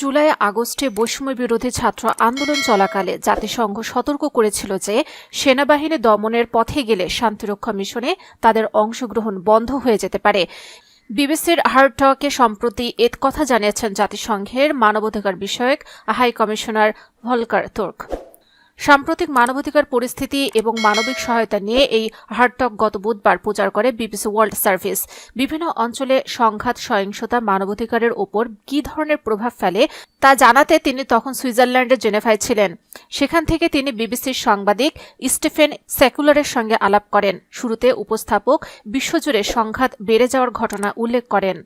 জুলাই আগস্টে বৈষম্য বিরোধী ছাত্র আন্দোলন চলাকালে জাতিসংঘ সতর্ক করেছিল যে সেনাবাহিনী দমনের পথে গেলে শান্তিরক্ষা মিশনে তাদের অংশগ্রহণ বন্ধ হয়ে যেতে পারে। বিবিসির হার্ড টকে সম্প্রতি এ কথা জানিয়েছেন জাতিসংঘের মানবাধিকার বিষয়ক হাই কমিশনার ভলকার তুর্ক। সাম্প্রতিক মানবাধিকার পরিস্থিতি এবং মানবিক সহায়তা নিয়ে এই হার্ডটক গত বুধবার প্রচার করে বিবিসি ওয়ার্ল্ড সার্ভিস। বিভিন্ন অঞ্চলে সংঘাত সহিংসতা মানবাধিকারের ওপর কী ধরনের প্রভাব ফেলে তা জানাতে তিনি তখন সুইজারল্যান্ডের জেনেভায় ছিলেন। সেখান থেকে তিনি বিবিসির সাংবাদিক স্টিফেন সেকুলারের সঙ্গে আলাপ করেন। শুরুতে উপস্থাপক বিশ্বজুড়ে সংঘাত বেড়ে যাওয়ার ঘটনা উল্লেখ করেন।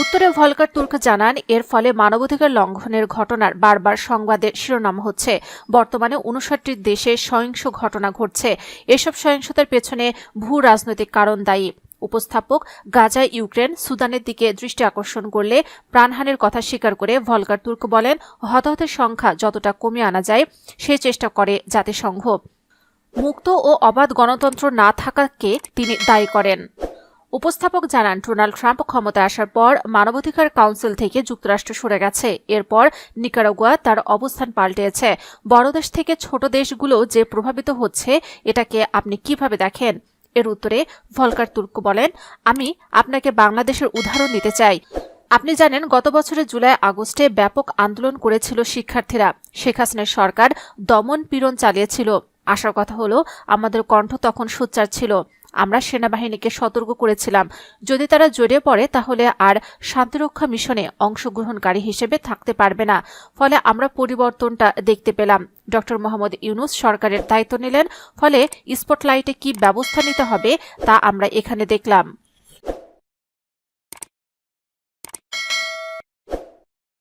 উত্তরে ভলকার তুর্ক জানান, এর ফলে মানবাধিকার লঙ্ঘনের ঘটনার বারবার সংবাদে শিরোনাম হচ্ছে। বর্তমানে 59টি দেশে সহিংস ঘটনা ঘটছে। এসব সহিংসতার পেছনে ভূ রাজনৈতিক কারণ দায়ী। উপস্থাপক গাজায় ইউক্রেন সুদানের দিকে দৃষ্টি আকর্ষণ করলে প্রাণহানির কথা স্বীকার করে ভলকার তুর্ক বলেন, হতাহতের সংখ্যা যতটা কমিয়ে আনা যায় সে চেষ্টা করে জাতিসংঘ। মুক্ত ও অবাধ গণতন্ত্র না থাকাকে তিনি দায়ী করেন। উপস্থাপক জানান, ডোনাল্ড ট্রাম্প ক্ষমতায় আসার পর মানবাধিকার কাউন্সিল থেকে যুক্তরাষ্ট্র সরে গেছে। এরপর নিকারাগুয়া তার অবস্থান পাল্টেছে। বড় দেশ থেকে ছোট দেশগুলো যে প্রভাবিত হচ্ছে এটাকে আপনি কিভাবে দেখেন? এর উত্তরে ভলকার তুর্ক বলেন, আমি আপনাকে বাংলাদেশের উদাহরণ দিতে চাই। আপনি জানেন, গত বছরের জুলাই আগস্টে ব্যাপক আন্দোলন করেছিল শিক্ষার্থীরা। শেখ হাসিনার সরকার দমন পীড়ন চালিয়েছিল। আসার কথা হলো, আমাদের কণ্ঠ তখন সোচ্চার ছিল। আমরা সেনাবাহিনীকে সতর্ক করেছিলাম, যদি তারা জড়িয়ে পড়ে তাহলে আর শান্তিরক্ষা মিশনে অংশগ্রহণকারী হিসেবে থাকতে পারবে না। ফলে আমরা পরিবর্তনটা দেখতে পেলাম। ড মোহাম্মদ ইউনূস সরকারের দায়িত্ব নিলেন। ফলে স্পটলাইটে কি ব্যবস্থা নিতে হবে তা আমরা এখানে দেখলাম।